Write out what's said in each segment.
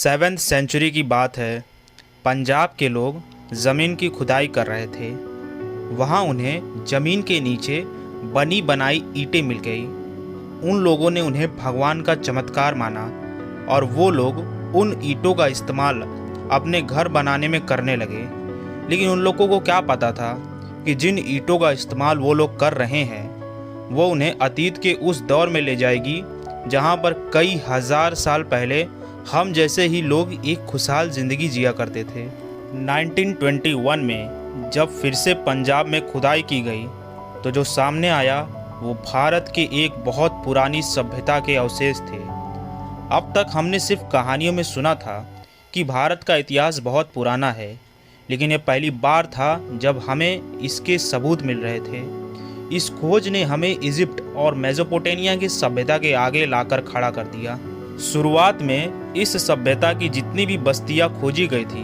7वीं century की बात है। पंजाब के लोग ज़मीन की खुदाई कर रहे थे। वहाँ उन्हें ज़मीन के नीचे बनी बनाई ईंटें मिल गई। उन लोगों ने उन्हें भगवान का चमत्कार माना और वो लोग उन ईंटों का इस्तेमाल अपने घर बनाने में करने लगे। लेकिन उन लोगों को क्या पता था कि जिन ईंटों का इस्तेमाल वो लोग कर रहे हैं वो उन्हें अतीत के उस दौर में ले जाएगी जहाँ पर कई हजार साल पहले हम जैसे ही लोग एक खुशहाल ज़िंदगी जिया करते थे। 1921 में जब फिर से पंजाब में खुदाई की गई तो जो सामने आया वो भारत के एक बहुत पुरानी सभ्यता के अवशेष थे। अब तक हमने सिर्फ कहानियों में सुना था कि भारत का इतिहास बहुत पुराना है, लेकिन ये पहली बार था जब हमें इसके सबूत मिल रहे थे। इस खोज ने हमें इजिप्ट और मेसोपोटामिया की सभ्यता के आगे लाकर खड़ा कर दिया। शुरुआत में इस सभ्यता की जितनी भी बस्तियां खोजी गई थी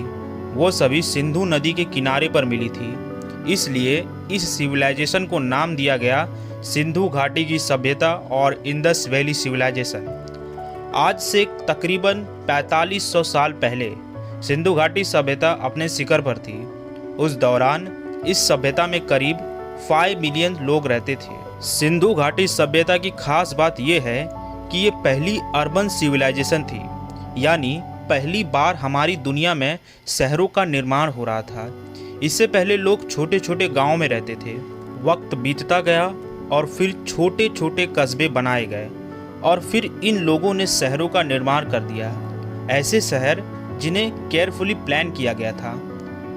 वो सभी सिंधु नदी के किनारे पर मिली थी। इसलिए इस सिविलाइजेशन को नाम दिया गया सिंधु घाटी की सभ्यता और इंडस वैली सिविलाइजेशन। आज से तकरीबन 4500 साल पहले सिंधु घाटी सभ्यता अपने शिखर पर थी। उस दौरान इस सभ्यता में करीब 5 मिलियन लोग रहते थे। सिंधु घाटी सभ्यता की खास बात यह है कि ये पहली अर्बन सिविलाइजेशन थी, यानी पहली बार हमारी दुनिया में शहरों का निर्माण हो रहा था। इससे पहले लोग छोटे छोटे गांवों में रहते थे। वक्त बीतता गया और फिर छोटे छोटे कस्बे बनाए गए और फिर इन लोगों ने शहरों का निर्माण कर दिया। ऐसे शहर जिन्हें केयरफुली प्लान किया गया था।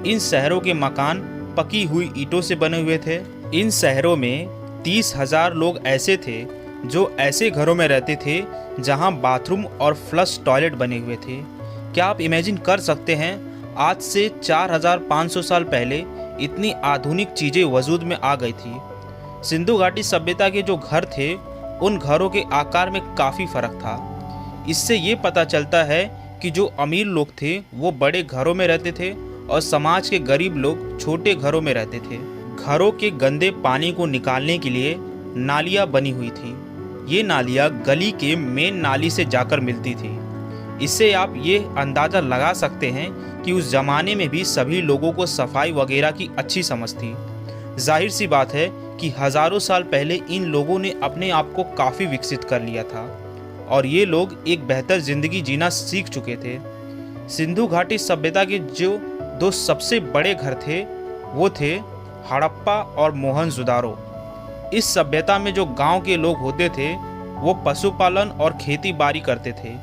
इन शहरों के मकान पकी हुई ईंटों से बने हुए थे। इन शहरों में 30,000 लोग ऐसे थे जो ऐसे घरों में रहते थे जहां बाथरूम और फ्लश टॉयलेट बने हुए थे। क्या आप इमेजिन कर सकते हैं, आज से 4500 साल पहले इतनी आधुनिक चीज़ें वजूद में आ गई थी। सिंधु घाटी सभ्यता के जो घर थे उन घरों के आकार में काफ़ी फ़र्क था। इससे ये पता चलता है कि जो अमीर लोग थे वो बड़े घरों में रहते थे और समाज के गरीब लोग छोटे घरों में रहते थे। घरों के गंदे पानी को निकालने के लिए नालियाँ बनी हुई थी। ये नालियाँ गली के मेन नाली से जाकर मिलती थी। इससे आप ये अंदाज़ा लगा सकते हैं कि उस ज़माने में भी सभी लोगों को सफाई वगैरह की अच्छी समझ थी। जाहिर सी बात है कि हज़ारों साल पहले इन लोगों ने अपने आप को काफ़ी विकसित कर लिया था और ये लोग एक बेहतर ज़िंदगी जीना सीख चुके थे। सिंधु घाटी सभ्यता के जो 2 सबसे बड़े घर थे वो थे हड़प्पा और मोहनजोदारो। इस सभ्यता में जो गांव के लोग होते थे वो पशुपालन और खेती बाड़ी करते थे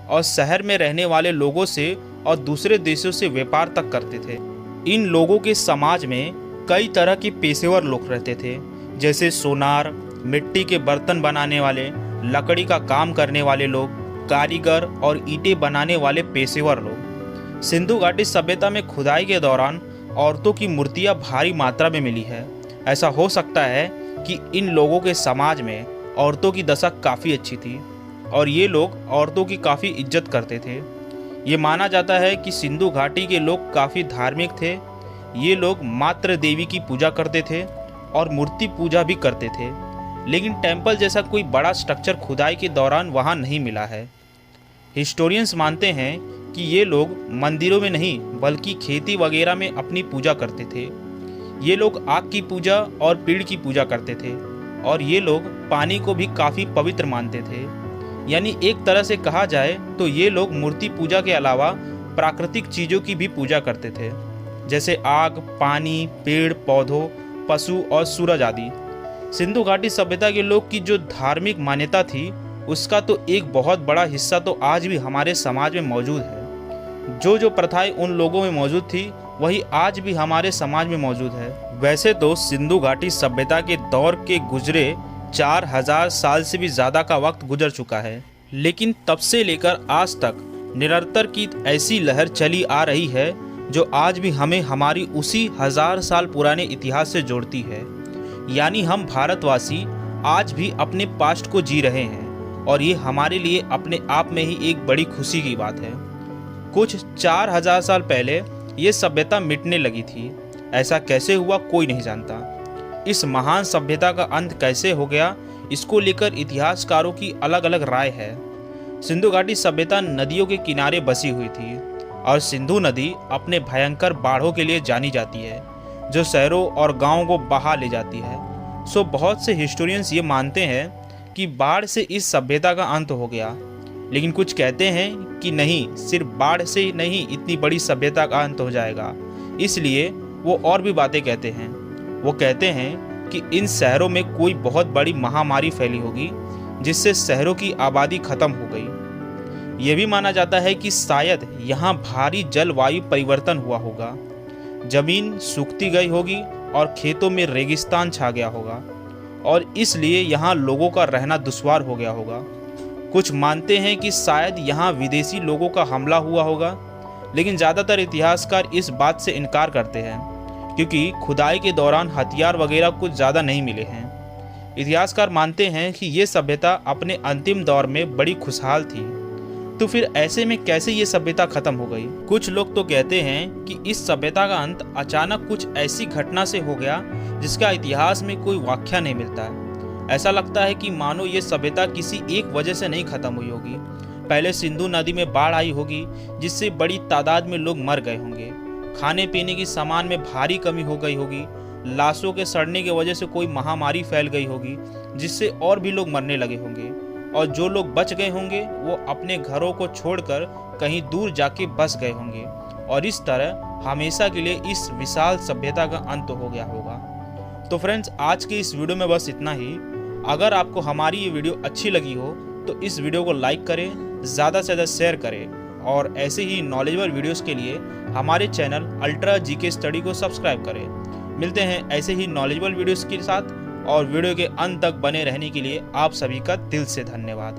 और शहर में रहने वाले लोगों से और दूसरे देशों से व्यापार तक करते थे। इन लोगों के समाज में कई तरह के पेशेवर लोग रहते थे, जैसे सोनार, मिट्टी के बर्तन बनाने वाले, लकड़ी का काम करने वाले लोग, कारीगर और ईंटें बनाने वाले पेशेवर लोग। सिंधु घाटी सभ्यता में खुदाई के दौरान औरतों की मूर्तियाँ भारी मात्रा में मिली है। ऐसा हो सकता है कि इन लोगों के समाज में औरतों की दशा काफ़ी अच्छी थी और ये लोग औरतों की काफ़ी इज्जत करते थे। ये माना जाता है कि सिंधु घाटी के लोग काफ़ी धार्मिक थे। ये लोग मातृ देवी की पूजा करते थे और मूर्ति पूजा भी करते थे, लेकिन टेम्पल जैसा कोई बड़ा स्ट्रक्चर खुदाई के दौरान वहाँ नहीं मिला है। हिस्टोरियंस मानते हैं कि ये लोग मंदिरों में नहीं बल्कि खेती वगैरह में अपनी पूजा करते थे। ये लोग आग की पूजा और पेड़ की पूजा करते थे और ये लोग पानी को भी काफ़ी पवित्र मानते थे। यानी एक तरह से कहा जाए तो ये लोग मूर्ति पूजा के अलावा प्राकृतिक चीज़ों की भी पूजा करते थे, जैसे आग, पानी, पेड़ पौधों, पशु और सूरज आदि। सिंधु घाटी सभ्यता के लोग की जो धार्मिक मान्यता थी उसका तो एक बहुत बड़ा हिस्सा तो आज भी हमारे समाज में मौजूद है। जो प्रथाएं उन लोगों में मौजूद थी वही आज भी हमारे समाज में मौजूद है। वैसे तो सिंधु घाटी सभ्यता के दौर के गुजरे 4000 साल से भी ज़्यादा का वक्त गुजर चुका है, लेकिन तब से लेकर आज तक निरंतर की ऐसी लहर चली आ रही है जो आज भी हमें हमारी उसी 1000 साल पुराने इतिहास से जोड़ती है। यानी हम भारतवासी आज भी अपने पास्ट को जी रहे हैं और ये हमारे लिए अपने आप में ही एक बड़ी खुशी की बात है। कुछ 4000 साल पहले ये सभ्यता मिटने लगी थी। ऐसा कैसे हुआ कोई नहीं जानता। इस महान सभ्यता का अंत कैसे हो गया इसको लेकर इतिहासकारों की अलग अलग राय है। सिंधु घाटी सभ्यता नदियों के किनारे बसी हुई थी और सिंधु नदी अपने भयंकर बाढ़ों के लिए जानी जाती है, जो शहरों और गांवों को बहा ले जाती है। सो बहुत से हिस्टोरियंस ये मानते हैं कि बाढ़ से इस सभ्यता का अंत हो गया, लेकिन कुछ कहते हैं कि नहीं, सिर्फ बाढ़ से ही नहीं, इतनी बड़ी सभ्यता का अंत हो जाएगा। इसलिए वो और भी बातें कहते हैं। वो कहते हैं कि इन शहरों में कोई बहुत बड़ी महामारी फैली होगी, जिससे शहरों की आबादी खत्म हो गई। ये भी माना जाता है कि शायद यहाँ भारी जलवायु परिवर्तन हुआ होगा, जमीन सूखती गई होगी और खेतों में रेगिस्तान छा गया होगा, और इसलिए यहाँ लोगों का रहना दुश्वार हो गया होगा। कुछ मानते हैं कि शायद यहाँ विदेशी लोगों का हमला हुआ होगा, लेकिन ज़्यादातर इतिहासकार इस बात से इनकार करते हैं, क्योंकि खुदाई के दौरान हथियार वगैरह कुछ ज़्यादा नहीं मिले हैं। इतिहासकार मानते हैं कि ये सभ्यता अपने अंतिम दौर में बड़ी खुशहाल थी। तो फिर ऐसे में कैसे ये सभ्यता खत्म हो गई? कुछ लोग तो कहते हैं कि इस सभ्यता का अंत अचानक कुछ ऐसी घटना से हो गया जिसका इतिहास में कोई व्याख्या नहीं मिलता है। ऐसा लगता है कि मानो ये सभ्यता किसी एक वजह से नहीं खत्म हुई होगी। पहले सिंधु नदी में बाढ़ आई होगी, जिससे बड़ी तादाद में लोग मर गए होंगे। खाने पीने की सामान में भारी कमी हो गई होगी। लाशों के सड़ने की वजह से कोई महामारी फैल गई होगी, जिससे और भी लोग मरने लगे होंगे। और जो लोग बच गए होंगे वो अपने घरों को छोड़कर कहीं दूर जाके बस गए होंगे, और इस तरह हमेशा के लिए इस विशाल सभ्यता का अंत हो गया होगा। तो फ्रेंड्स, आज के इस वीडियो में बस इतना ही। अगर आपको हमारी ये वीडियो अच्छी लगी हो तो इस वीडियो को लाइक करें, ज़्यादा से ज़्यादा शेयर करें, और ऐसे ही नॉलेजेबल वीडियोस के लिए हमारे चैनल अल्ट्रा जीके स्टडी को सब्सक्राइब करें। मिलते हैं ऐसे ही नॉलेजेबल वीडियोस के साथ, और वीडियो के अंत तक बने रहने के लिए आप सभी का दिल से धन्यवाद।